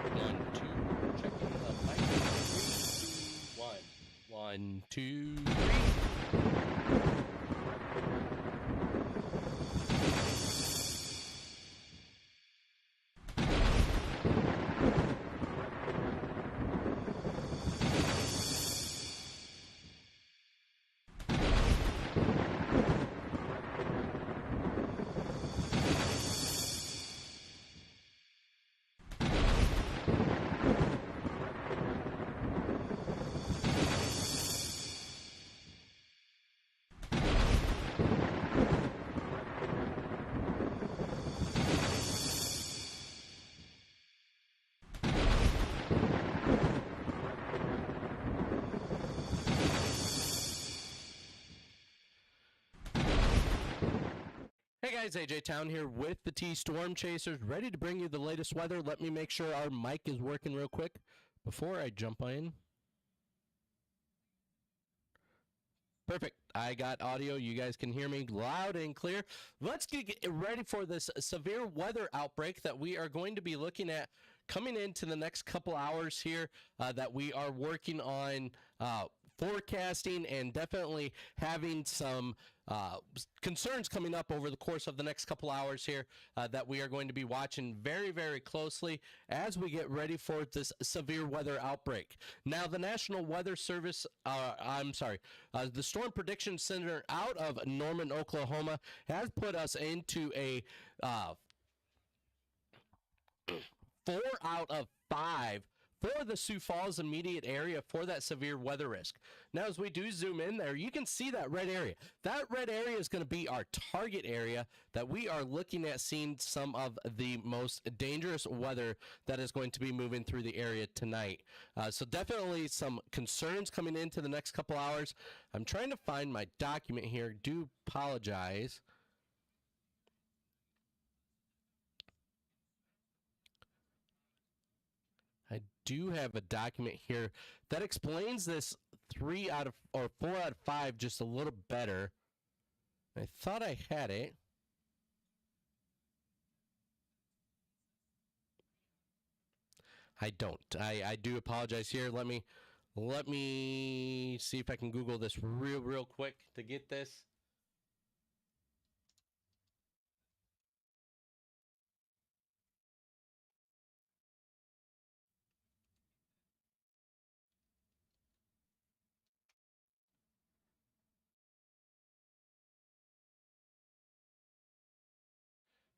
One, two, checking the mic. Three, two, one. One, two, three. Hey guys, AJ Town here with the T Storm Chasers, ready to bring you the latest weather. Let me make sure our mic is working real quick before I jump in. Perfect. I got audio. You guys can hear me loud and clear. Let's get ready for this severe weather outbreak that we are going to be looking at coming into the next couple hours here, that we are working on forecasting and definitely having some concerns coming up over the course of the next couple hours here, that we are going to be watching very, very closely as we get ready for this severe weather outbreak. Now, the National Weather Service, the Storm Prediction Center out of Norman, Oklahoma, has put us into a 4 out of 5 for the Sioux Falls immediate area for that severe weather risk. Now, as we do zoom in there, you can see that red area. That red area is going to be our target area that we are looking at seeing some of the most dangerous weather that is going to be moving through the area tonight. So definitely some concerns coming into the next couple hours. I'm trying to find my document here. Do apologize. I do have a document here that explains this 4 out of 5 just a little better. I thought I had it. I don't. I do apologize here. Let me see if I can Google this real quick to get this.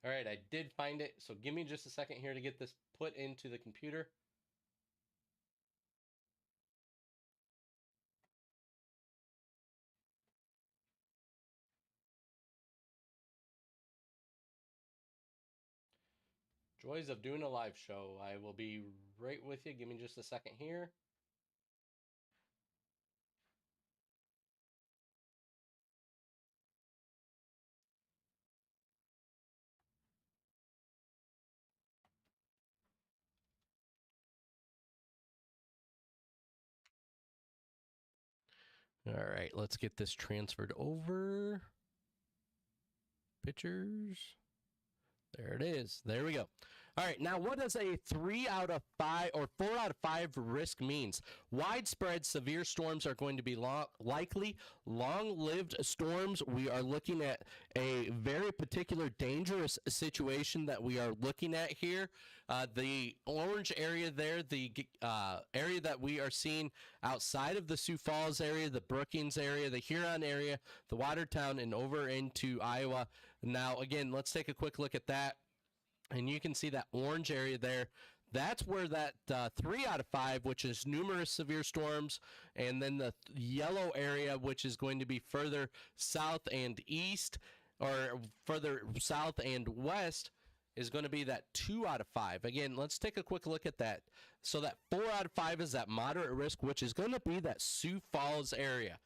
All right, I did find it. So give me just a second here to get this put into the computer. Joys of doing a live show. I will be right with you. Give me just a second here. All right, let's get this transferred over. Pictures. There it is. There we go. All right, now what does a 3 out of 5 or 4 out of 5 risk means? Widespread severe storms are going to be likely long-lived storms. We are looking at a very particular dangerous situation that we are looking at here. The orange area there, the area that we are seeing outside of the Sioux Falls area, the Brookings area, the Huron area, the Watertown, and over into Iowa. Now, again, let's take a quick look at that. And you can see that orange area there. That's where that 3 out of 5, which is numerous severe storms, and then the yellow area, which is going to be further south and east, or further south and west, is going to be that 2 out of 5. Again, let's take a quick look at that. So that 4 out of 5 is that moderate risk, which is going to be that Sioux Falls area.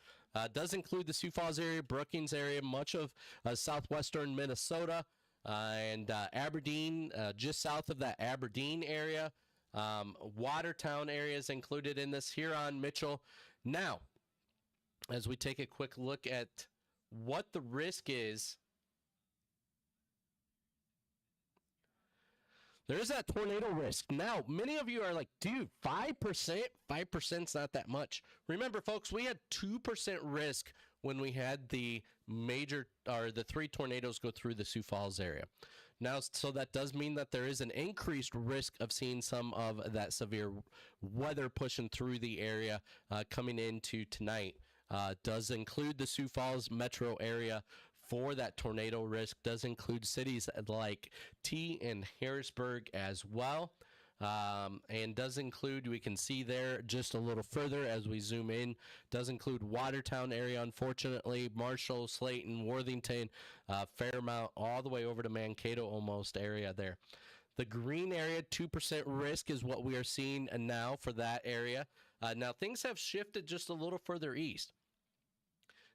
Does include the Sioux Falls area, Brookings area, much of southwestern Minnesota, and Aberdeen, just south of that Aberdeen area. Watertown area is included in this, Huron, Mitchell. Now, as we take a quick look at what the risk is, There is that tornado risk. Now, many of you are like, dude, 5%? 5%'s not that much. Remember, folks, we had 2% risk when we had the the 3 tornadoes go through the Sioux Falls area. Now, so that does mean that there is an increased risk of seeing some of that severe weather pushing through the area coming into tonight. Does include the Sioux Falls metro area for that tornado risk, does include cities like T and Harrisburg as well. And does include, we can see there just a little further as we zoom in, does include Watertown area, unfortunately, Marshall, Slayton, Worthington, Fairmount, all the way over to Mankato almost area there. The green area, 2% risk is what we are seeing now for that area. Now, things have shifted just a little further east.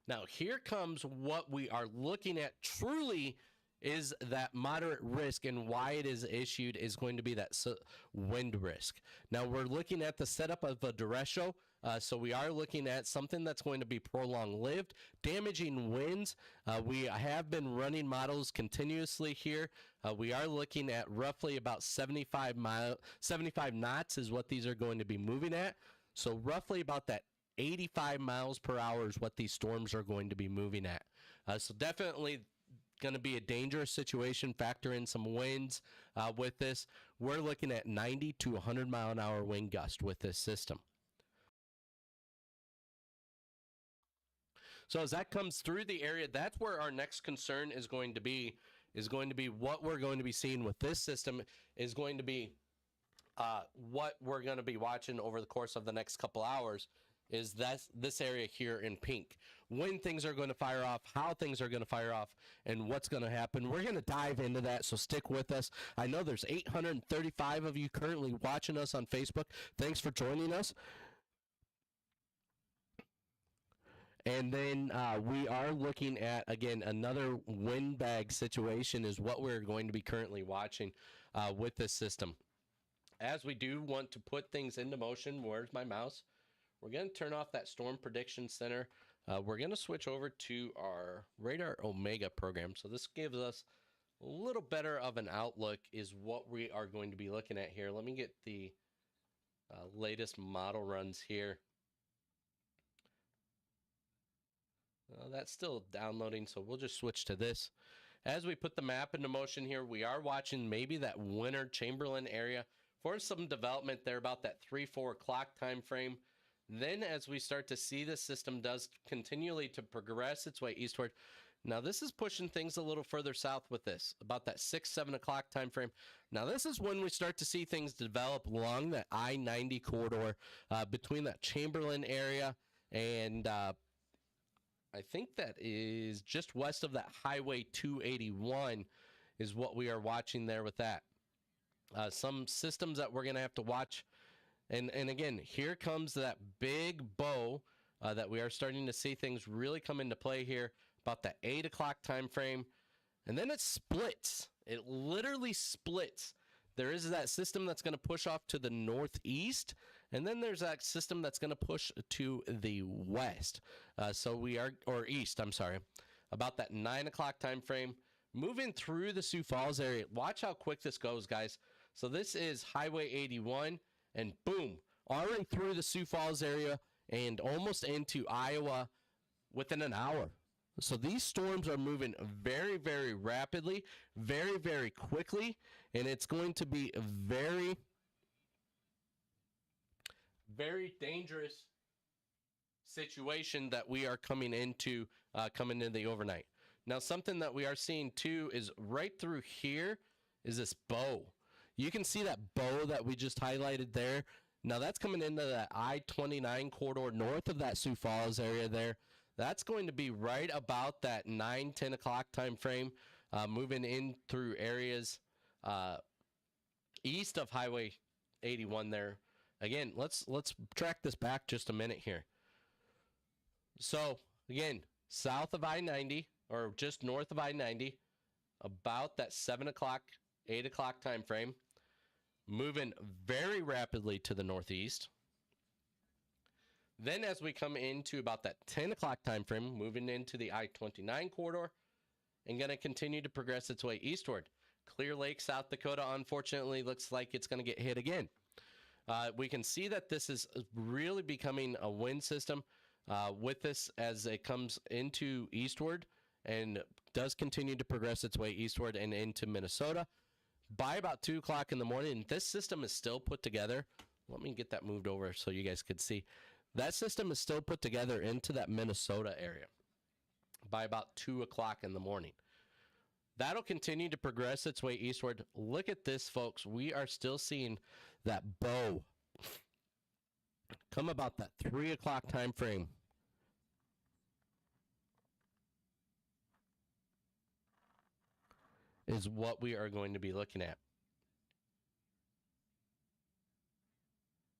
Now, here comes what we are looking at truly is that moderate risk, and why it is issued is going to be that wind risk. Now, we're looking at the setup of a derecho, so we are looking at something that's going to be prolonged lived, damaging winds. We have been running models continuously here. We are looking at roughly about 75 knots is what these are going to be moving at. So roughly about that 85 miles per hour is what these storms are going to be moving at. So definitely going to be a dangerous situation. Factor in some winds with this. We're looking at 90 to 100 mile an hour wind gust with this system. So as that comes through the area, that's where our next concern is going to be what we're going to be seeing with this system is going to be what we're going to be watching over the course of the next couple hours is this area here in pink. When things are going to fire off, how things are going to fire off, and what's going to happen. We're going to dive into that, so stick with us. I know there's 835 of you currently watching us on Facebook. Thanks for joining us. And then we are looking at, again, another windbag situation is what we're going to be currently watching with this system. As we do want to put things into motion, where's my mouse? We're going to turn off that Storm Prediction Center. We're going to switch over to our Radar Omega program. So this gives us a little better of an outlook is what we are going to be looking at here. Let me get the latest model runs here. That's still downloading, so we'll just switch to this. As we put the map into motion here, we are watching maybe that Winter Chamberlain area for some development there about that 3-4 o'clock time frame. Then as we start to see the system does continually to progress its way eastward. Now this is pushing things a little further south with this, about that 6-7 o'clock time frame. Now this is when we start to see things develop along that I-90 corridor between that Chamberlain area and I think that is just west of that Highway 281 is what we are watching there with that. Some systems that we're going to have to watch. And again, here comes that big bow that we are starting to see things really come into play here about that 8 o'clock time frame. And then it splits. It literally splits. There is that system that's going to push off to the northeast. And then there's that system that's going to push to the west. Or east, I'm sorry. About that 9 o'clock time frame. Moving through the Sioux Falls area. Watch how quick this goes, guys. So this is Highway 81. And boom, already through the Sioux Falls area and almost into Iowa within an hour. So these storms are moving very, very rapidly, very, very quickly, and it's going to be a very, very dangerous situation that we are coming into the overnight. Now, something that we are seeing too is right through here is this bow. You can see that bow that we just highlighted there. Now that's coming into that I-29 corridor north of that Sioux Falls area there. That's going to be right about that 9-10 o'clock time frame, moving in through areas east of Highway 81 there. Again, let's track this back just a minute here. So again, south of I-90 or just north of I-90, about that 7 o'clock, 8 o'clock time frame, moving very rapidly to the northeast. Then as we come into about that 10 o'clock time frame, moving into the I-29 corridor and going to continue to progress its way eastward. Clear Lake, South Dakota, unfortunately, looks like it's going to get hit again. We can see that this is really becoming a wind system with this as it comes into eastward and does continue to progress its way eastward and into Minnesota. By about 2 o'clock in the morning, this system is still put together. Let me get that moved over so you guys could see. That system is still put together into that Minnesota area by about 2 o'clock in the morning. That'll continue to progress its way eastward. Look at this, folks. We are still seeing that bow come about that 3 o'clock time frame. Is what we are going to be looking at.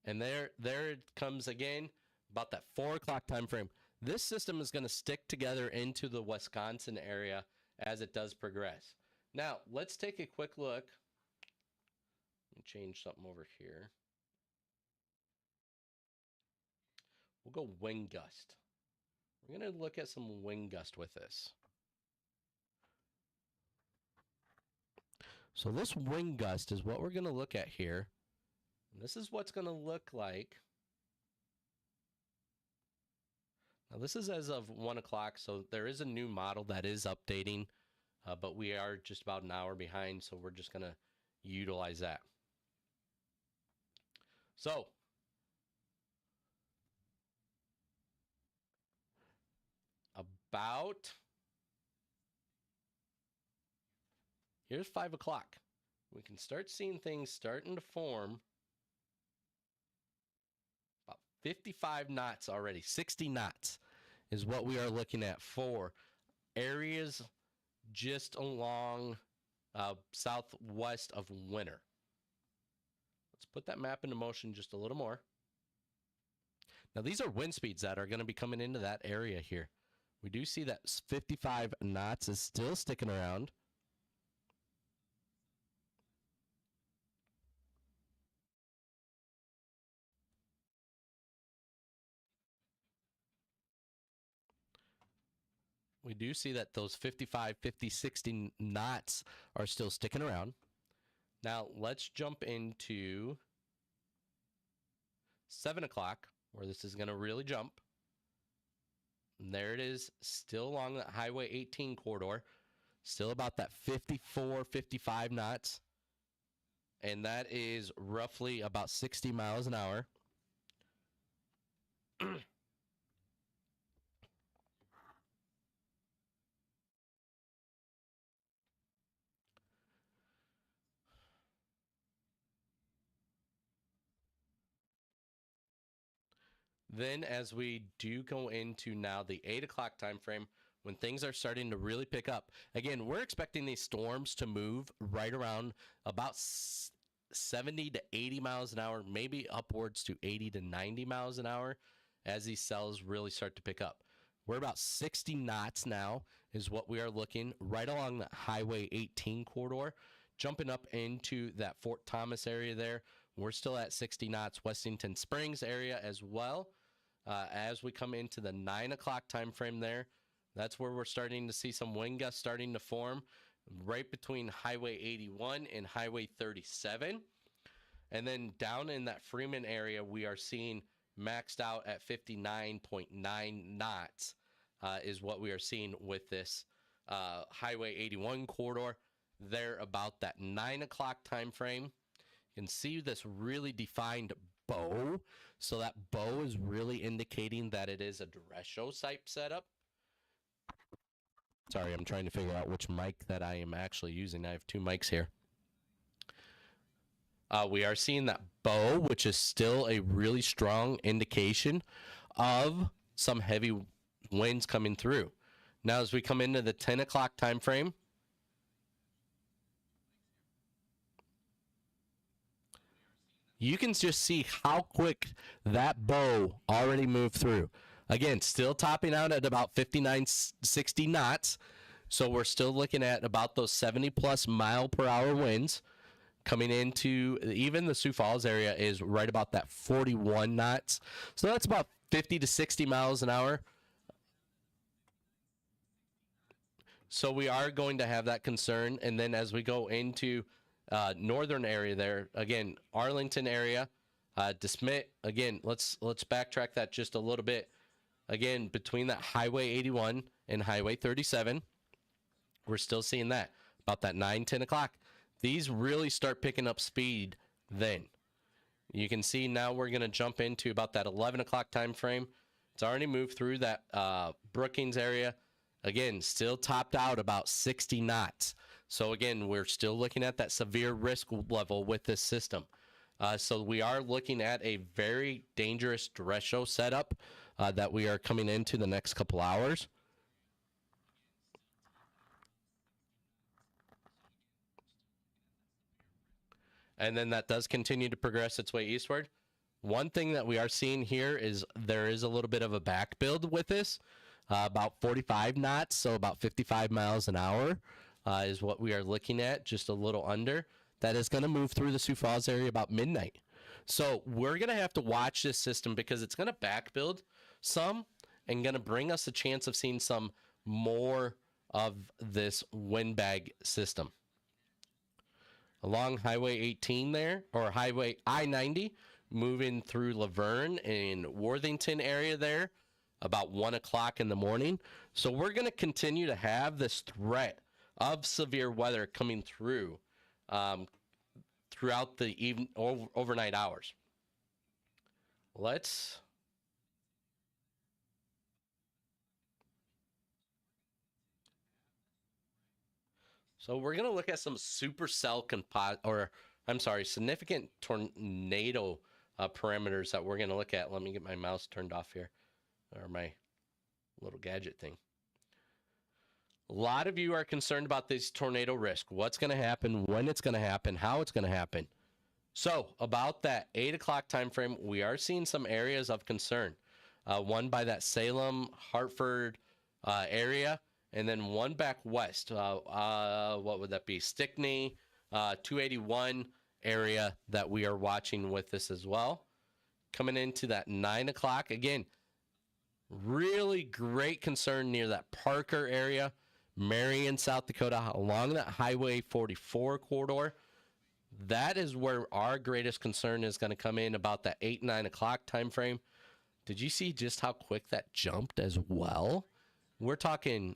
And there it comes again, about that 4 o'clock time frame. This system is going to stick together into the Wisconsin area as it does progress. Now, let's take a quick look. Let me change something over here. We'll go wind gust. We're going to look at some wind gust with this. So this wind gust is what we're going to look at here. And this is what's going to look like. Now this is as of 1 o'clock, so there is a new model that is updating, but we are just about an hour behind, so we're just going to utilize that. So about, here's 5 o'clock. We can start seeing things starting to form. About 55 knots already, 60 knots is what we are looking at for areas just along southwest of Winter. Let's put that map into motion just a little more. Now, these are wind speeds that are going to be coming into that area here. We do see that 55 knots is still sticking around. We do see that those 55, 50, 60 knots are still sticking around. Now, let's jump into 7 o'clock, where this is going to really jump. And there it is, still along that Highway 18 corridor. Still about that 54, 55 knots. And that is roughly about 60 miles an hour. Then as we do go into now the 8 o'clock time frame, when things are starting to really pick up, again, we're expecting these storms to move right around about 70 to 80 miles an hour, maybe upwards to 80 to 90 miles an hour as these cells really start to pick up. We're about 60 knots now is what we are looking right along that Highway 18 corridor, jumping up into that Fort Thomas area there. We're still at 60 knots, Westington Springs area as well. As we come into the 9 o'clock time frame there, that's where we're starting to see some wind gusts starting to form right between Highway 81 and Highway 37. And then down in that Freeman area, we are seeing maxed out at 59.9 knots is what we are seeing with this Highway 81 corridor there about that 9 o'clock time frame. You can see this really defined bow. So that bow is really indicating that it is a derecho type setup. Sorry, I'm trying to figure out which mic that I am actually using. I have two mics here. We are seeing that bow, which is still a really strong indication of some heavy winds coming through. Now, as we come into the 10 o'clock time frame, you can just see how quick that bow already moved through. Again, still topping out at about 59, 60 knots. So we're still looking at about those 70 plus mile per hour winds coming into even the Sioux Falls area is right about that 41 knots. So that's about 50 to 60 miles an hour. So we are going to have that concern. And then as we go into northern area there, again, Arlington area, DeSmet, again, let's backtrack that just a little bit. Again, between that Highway 81 and Highway 37, we're still seeing that about that 9-10 o'clock. These really start picking up speed then. You can see now we're going to jump into about that 11 o'clock time frame. It's already moved through that Brookings area. Again, still topped out about 60 knots. So again, we're still looking at that severe risk level with this system. So we are looking at a very dangerous derecho setup that we are coming into the next couple hours. And then that does continue to progress its way eastward. One thing that we are seeing here is there is a little bit of a back build with this, about 45 knots, so about 55 miles an hour is what we are looking at, just a little under. That is going to move through the Sioux Falls area about midnight. So we're going to have to watch this system because it's going to back build some and going to bring us a chance of seeing some more of this windbag system. Along Highway 18 there, or Highway I-90, moving through Laverne and Worthington area there, about 1 o'clock in the morning. So we're going to continue to have this threat of severe weather coming through throughout the overnight hours. So we're going to look at some supercell significant tornado parameters that we're going to look at. Let me get my mouse turned off here, or my little gadget thing. A lot of you are concerned about this tornado risk. What's going to happen, when it's going to happen, how it's going to happen. So about that 8 o'clock time frame, we are seeing some areas of concern. One by that Salem, Hartford area, and then one back west. What would that be? Stickney, 281 area that we are watching with this as well. Coming into that 9 o'clock. Again, really great concern near that Parker area, Marion, South Dakota, along that Highway 44 corridor. That is where our greatest concern is going to come in about that 8-9 o'clock time frame. Did you see just how quick that jumped as well? We're talking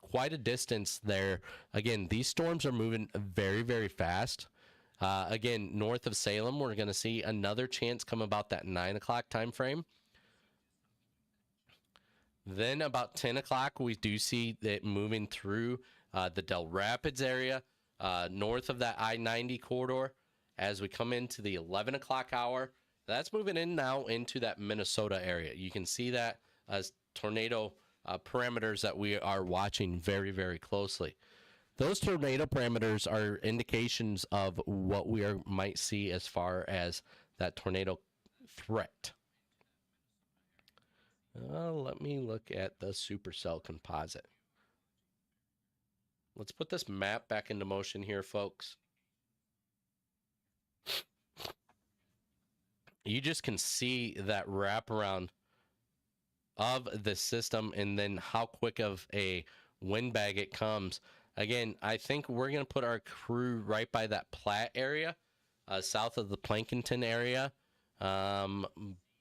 quite a distance there. Again, these storms are moving very, very fast. Again, north of Salem, we're going to see another chance come about that 9 o'clock time frame. Then about 10 o'clock, we do see it moving through the Del Rapids area, north of that I-90 corridor. As we come into the 11 o'clock hour, that's moving in now into that Minnesota area. You can see that as tornado parameters that we are watching very, very closely. Those tornado parameters are indications of what we might see as far as that tornado threat. Let me look at the supercell composite. Let's put this map back into motion here, folks. You just can see that wraparound of the system and then how quick of a windbag it comes. Again, I think we're going to put our crew right by that Platte area, south of the Plankinton area,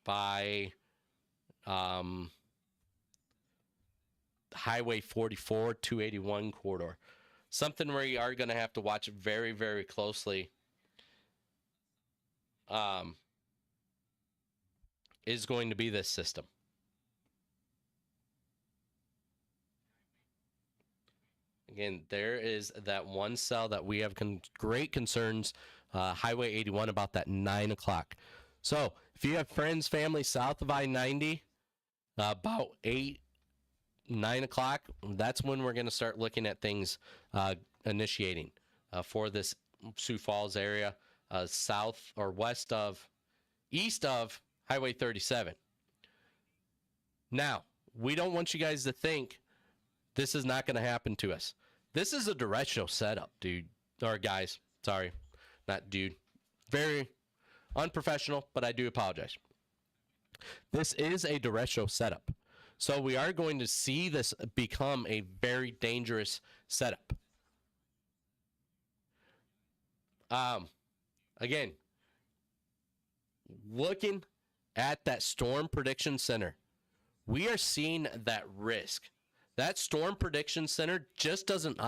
by Highway 44, 281 corridor. Something where you are going to have to watch very, very closely is going to be this system. Again, there is that one cell that we have great concerns, Highway 81, about that 9 o'clock. So if you have friends, family south of I-90, about 8, 9 o'clock, that's when we're going to start looking at things initiating for this Sioux Falls area, south or east of Highway 37. Now, we don't want you guys to think this is not going to happen to us. This is a derecho setup, dude. Or guys, sorry, not dude. Very unprofessional, but I do apologize. This is a derecho setup. So we are going to see this become a very dangerous setup. Again, looking at that storm prediction center, we are seeing that risk. That storm prediction center just doesn't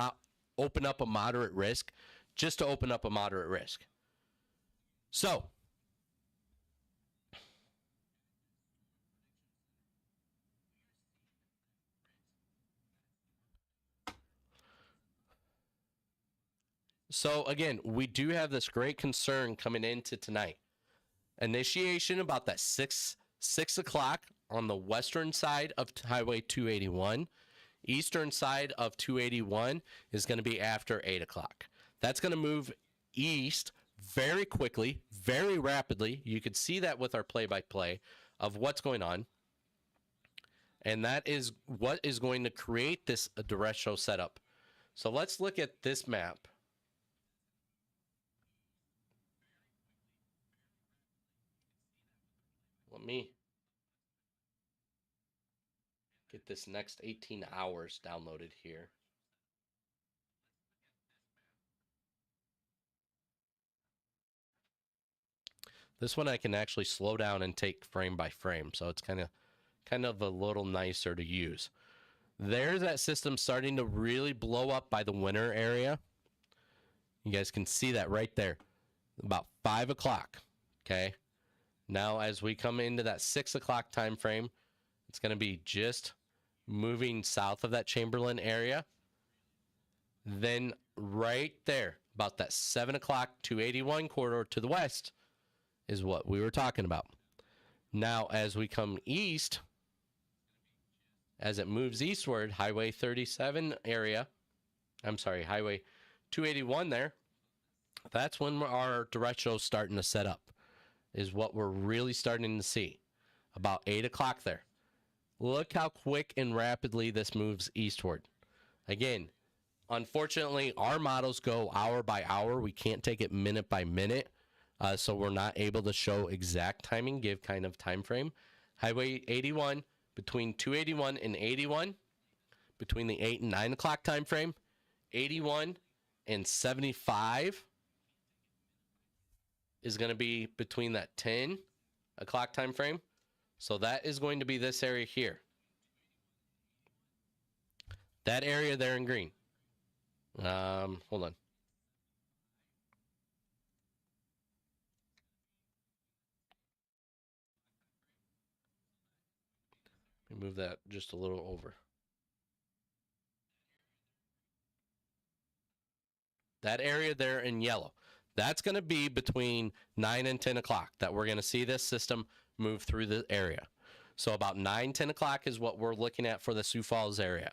open up a moderate risk just to open up a moderate risk. So, again, we do have this great concern coming into tonight. Initiation about that 6 o'clock on the western side of Highway 281. Eastern side of 281 is going to be after 8 o'clock. That's going to move east very quickly, very rapidly. You could see that with our play-by-play of what's going on. And that is what is going to create this derecho setup. So let's look at this map. Let me get this next 18 hours downloaded here. This one I can actually slow down and take frame by frame, so it's kind of a little nicer to use. There's that system starting to really blow up by the winter area. You guys can see that right there, about 5 o'clock. Okay. Now, as we come into that 6 o'clock time frame, it's going to be just moving south of that Chamberlain area. Then right there, about that 7 o'clock 281 corridor to the west is what we were talking about. Now, as we come east, as it moves eastward, Highway 37 area, I'm sorry, Highway 281 there, that's when our derecho's starting to set up, is what we're really starting to see. About 8 o'clock there. Look how quick and rapidly this moves eastward. Again, unfortunately, our models go hour by hour. We can't take it minute by minute. So we're not able to show exact timing, give kind of time frame. Highway 81, between 281 and 81, between the 8 and 9 o'clock time frame. 81 and 75 is going to be between that 10 o'clock time frame. So that is going to be this area here. That area there in green. Hold on. Let me move that just a little over. That area there in yellow. That's going to be between 9 and 10 o'clock that we're going to see this system move through the area. So about 9, 10 o'clock is what we're looking at for the Sioux Falls area.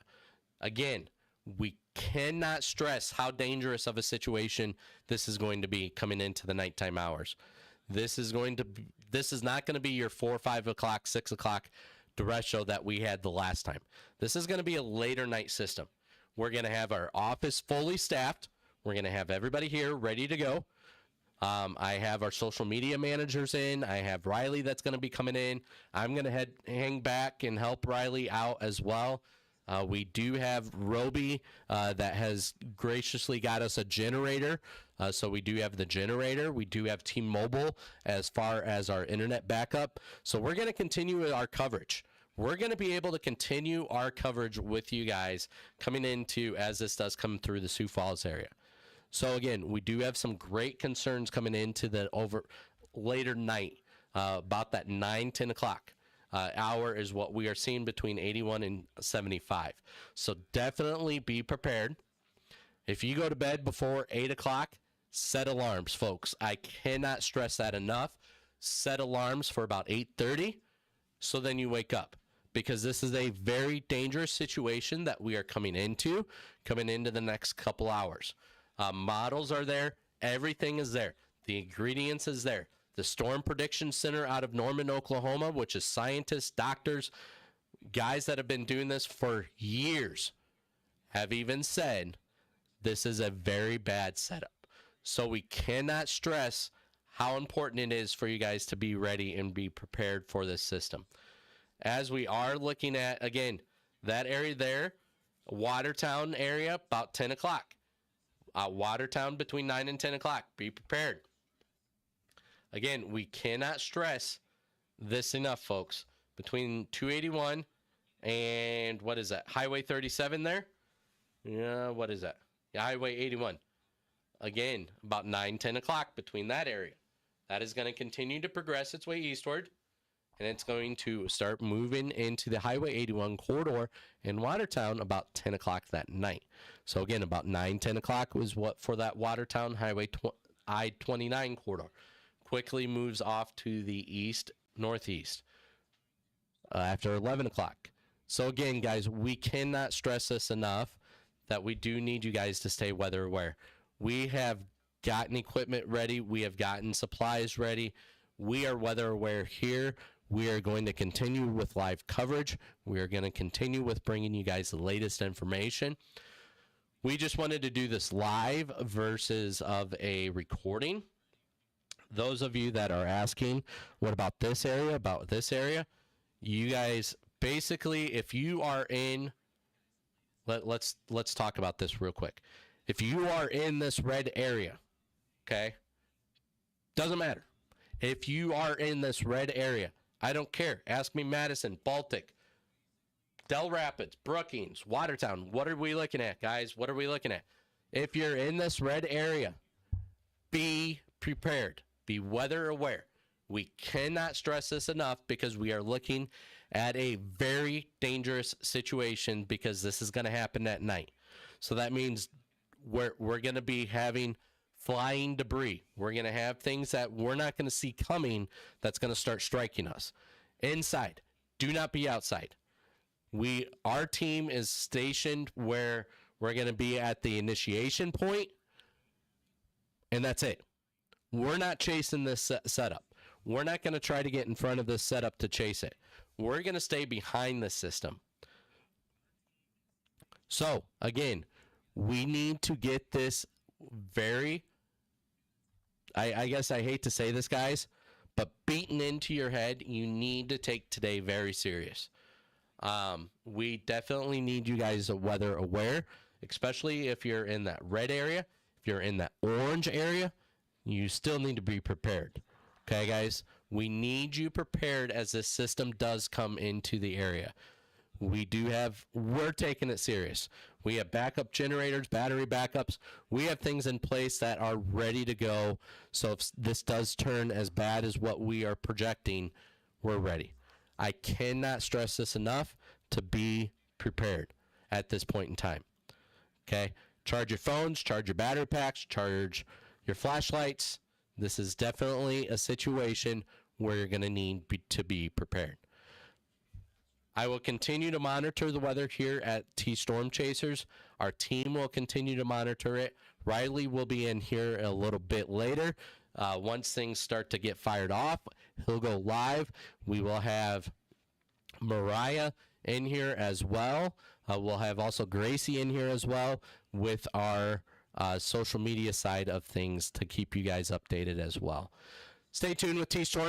Again, we cannot stress how dangerous of a situation this is going to be coming into the nighttime hours. This is not going to be your 4, 5 o'clock, 6 o'clock derecho that we had the last time. This is going to be a later night system. We're going to have our office fully staffed. We're going to have everybody here ready to go. I have our social media managers in. I have Riley that's going to be coming in. I'm going to hang back and help Riley out as well. We do have Roby that has graciously got us a generator. So we do have the generator. We do have T-Mobile as far as our internet backup. So we're going to continue with our coverage. We're going to be able to continue our coverage with you guys coming into as this does come through the Sioux Falls area. So again, we do have some great concerns coming into the later night about that 9, 10 o'clock. Hour is what we are seeing between 81 and 75. So definitely be prepared. If you go to bed before 8 o'clock, set alarms, folks. I cannot stress that enough. Set alarms for about 8:30 so then you wake up, because this is a very dangerous situation that we are coming into the next couple hours. Models are there. Everything is there. The ingredients is there. The Storm Prediction Center out of Norman, Oklahoma, which is scientists, doctors, guys that have been doing this for years, have even said this is a very bad setup. So we cannot stress how important it is for you guys to be ready and be prepared for this system. as we are looking at, again, that area there, Watertown area, about 10 o'clock. Watertown between 9 and 10 o'clock. Be prepared. Again, we cannot stress this enough, folks. Between 281 and what is that? Highway 37 there? Yeah, what is that? Yeah, Highway 81. Again, about 9, 10 o'clock between that area. That is going to continue to progress its way eastward, and it's going to start moving into the Highway 81 corridor in Watertown about 10 o'clock that night. So again, about 9, 10 o'clock was what for that Watertown Highway I-29 corridor. Quickly moves off to the east, northeast after 11 o'clock. So again, guys, we cannot stress this enough that we do need you guys to stay weather aware. We have gotten equipment ready. We have gotten supplies ready. We are weather aware here. We are going to continue with live coverage. We are going to continue with bringing you guys the latest information. We just wanted to do this live versus of a recording. Those of you that are asking, what about this area, you guys, basically, if you are in, let's talk about this real quick. If you are in this red area, okay, doesn't matter. If you are in this red area, I don't care. Ask me Madison, Baltic, Del Rapids, Brookings, Watertown. What are we looking at, guys? What are we looking at? If you're in this red area, be prepared. Be weather aware. We cannot stress this enough because we are looking at a very dangerous situation because this is going to happen at night. So that means we're going to be having flying debris. We're going to have things that we're not going to see coming that's going to start striking us. Inside. Do not be outside. Our team is stationed where we're going to be at the initiation point, and that's it. We're not chasing this setup. We're not going to try to get in front of this setup to chase it. We're going to stay behind the system. So, again, we need to get this very, I guess I hate to say this, guys, but beaten into your head. You need to take today very serious. We definitely need you guys weather aware, especially if you're in that red area. If you're in that orange area, you still need to be prepared. Okay, guys? We need you prepared as this system does come into the area. We're taking it serious. We have backup generators, battery backups. We have things in place that are ready to go. So if this does turn as bad as what we are projecting, we're ready. I cannot stress this enough to be prepared at this point in time. Okay? Charge your phones, charge your battery packs, charge your flashlights. This is definitely a situation where you're going to need to be prepared. I will continue to monitor the weather here at T Storm Chasers. Our team will continue to monitor it. Riley will be in here a little bit later. Once things start to get fired off, he'll go live. We will have Mariah in here as well. We'll have also Gracie in here as well with our social media side of things to keep you guys updated as well. Stay tuned with T Storm.